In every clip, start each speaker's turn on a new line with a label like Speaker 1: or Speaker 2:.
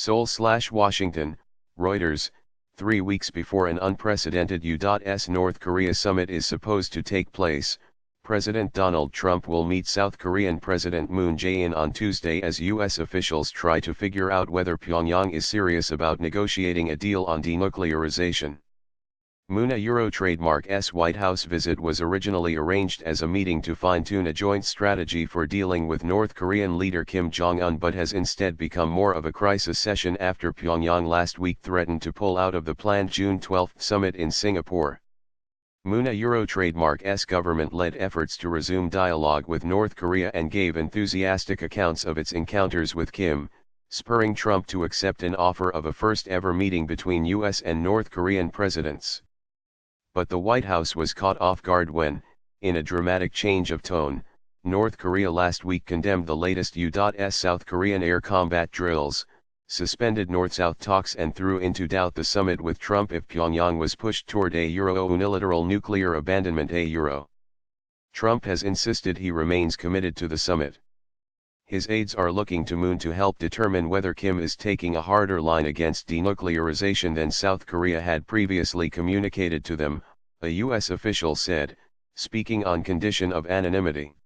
Speaker 1: Seoul/Washington, Reuters, 3 weeks before an unprecedented U.S. North Korea summit is supposed to take place, President Donald Trump will meet South Korean President Moon Jae-in on Tuesday as U.S. officials try to figure out whether Pyongyang is serious about negotiating a deal on denuclearization. Moon a trademark's White House visit was originally arranged as a meeting to fine-tune a joint strategy for dealing with North Korean leader Kim Jong-un, but has instead become more of a crisis session after Pyongyang last week threatened to pull out of the planned June 12 summit in Singapore. Moon a trademark's government led efforts to resume dialogue with North Korea and gave enthusiastic accounts of its encounters with Kim, spurring Trump to accept an offer of a first-ever meeting between U.S. and North Korean presidents. But the White House was caught off guard when, in a dramatic change of tone, North Korea last week condemned the latest U.S. South Korean air combat drills, suspended North-South talks and threw into doubt the summit with Trump if Pyongyang was pushed toward a unilateral nuclear abandonment. Trump has insisted he remains committed to the summit. His aides are looking to Moon to help determine whether Kim is taking a harder line against denuclearization than South Korea had previously communicated to them, a U.S. official said, speaking on condition of anonymity.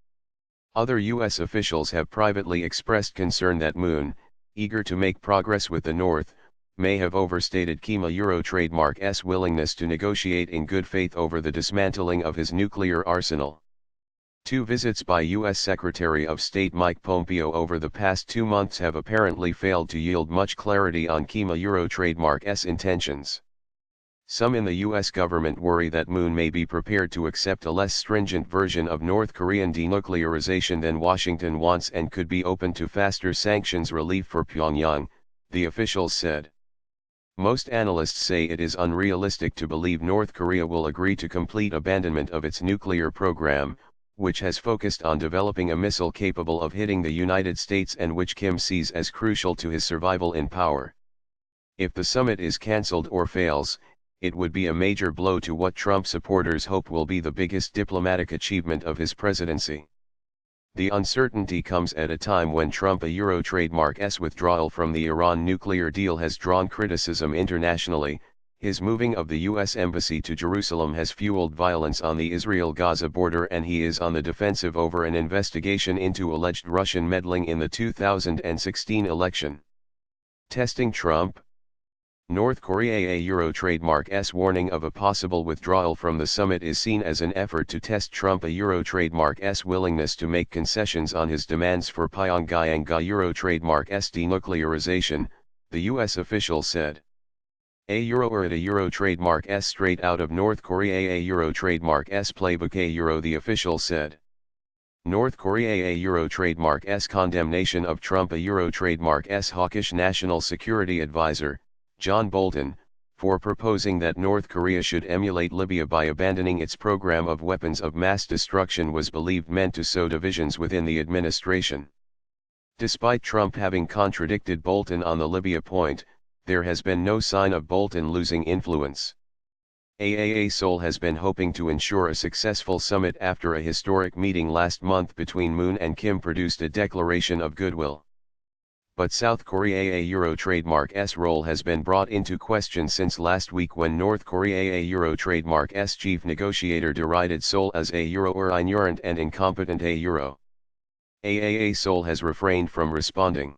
Speaker 1: Other U.S. officials have privately expressed concern that Moon, eager to make progress with the North, may have overstated Kim trademark's willingness to negotiate in good faith over the dismantling of his nuclear arsenal. 2 visits by U.S. Secretary of State Mike Pompeo over the past 2 months have apparently failed to yield much clarity on Kim trademark's intentions. Some in the U.S. government worry that Moon may be prepared to accept a less stringent version of North Korean denuclearization than Washington wants and could be open to faster sanctions relief for Pyongyang, the officials said. Most analysts say it is unrealistic to believe North Korea will agree to complete abandonment of its nuclear program, which has focused on developing a missile capable of hitting the United States and which Kim sees as crucial to his survival in power. If the summit is cancelled or fails, it would be a major blow to what Trump supporters hope will be the biggest diplomatic achievement of his presidency. The uncertainty comes at a time when Trump a trademark's withdrawal from the Iran nuclear deal has drawn criticism internationally. His moving of the U.S. Embassy to Jerusalem has fueled violence on the Israel-Gaza border, and he is on the defensive over an investigation into alleged Russian meddling in the 2016 election. Testing Trump. North Korea a trademark's warning of a possible withdrawal from the summit is seen as an effort to test Trump a trademark's willingness to make concessions on his demands for Pyongyang a trademark's denuclearization, the U.S. official said. A trademark's straight out of North Korea a trademark's playbook the official said. North Korea a trademark's condemnation of Trump a trademark's hawkish national security advisor, John Bolton, for proposing that North Korea should emulate Libya by abandoning its program of weapons of mass destruction was believed meant to sow divisions within the administration. Despite Trump having contradicted Bolton on the Libya point, there has been no sign of Bolton losing influence. Seoul has been hoping to ensure a successful summit after a historic meeting last month between Moon and Kim produced a declaration of goodwill. But South Korea a trademark's role has been brought into question since last week when North Korea a trademark's chief negotiator derided Seoul as a ignorant and incompetent Seoul has refrained from responding.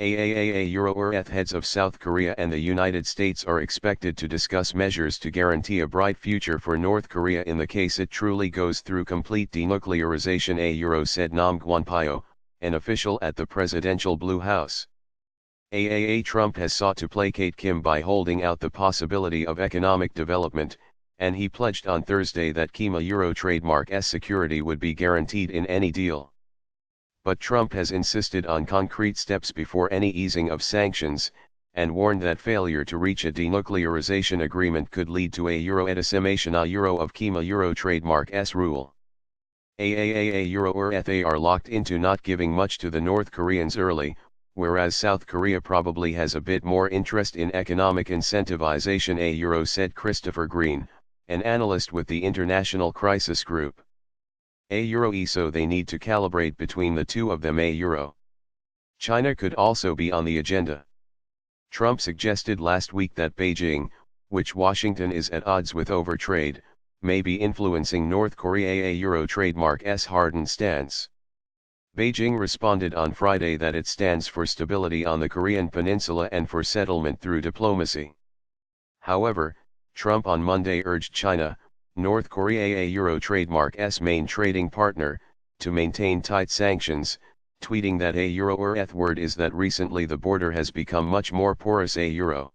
Speaker 1: Heads of South Korea and the United States are expected to discuss measures to guarantee a bright future for North Korea in the case it truly goes through complete denuclearization, said Nam Gwan-pyo, an official at the presidential Blue House. Trump has sought to placate Kim by holding out the possibility of economic development, and he pledged on Thursday that Kim trademark's security would be guaranteed in any deal. But Trump has insisted on concrete steps before any easing of sanctions, and warned that failure to reach a denuclearization agreement could lead to a decimation of Kim trademark's rule. They are locked into not giving much to the North Koreans early, whereas South Korea probably has a bit more interest in economic incentivization, said Christopher Green, an analyst with the International Crisis Group. So they need to calibrate between the two of them. China could also be on the agenda. Trump suggested last week that Beijing, which Washington is at odds with over trade, may be influencing North Korea. Euro trademark's hardened stance. Beijing responded on Friday that it stands for stability on the Korean peninsula and for settlement through diplomacy. However, Trump on Monday urged China, North Korea. Euro trademark's main trading partner, to maintain tight sanctions, tweeting that a Euro word is that recently the border has become much more porous. Euro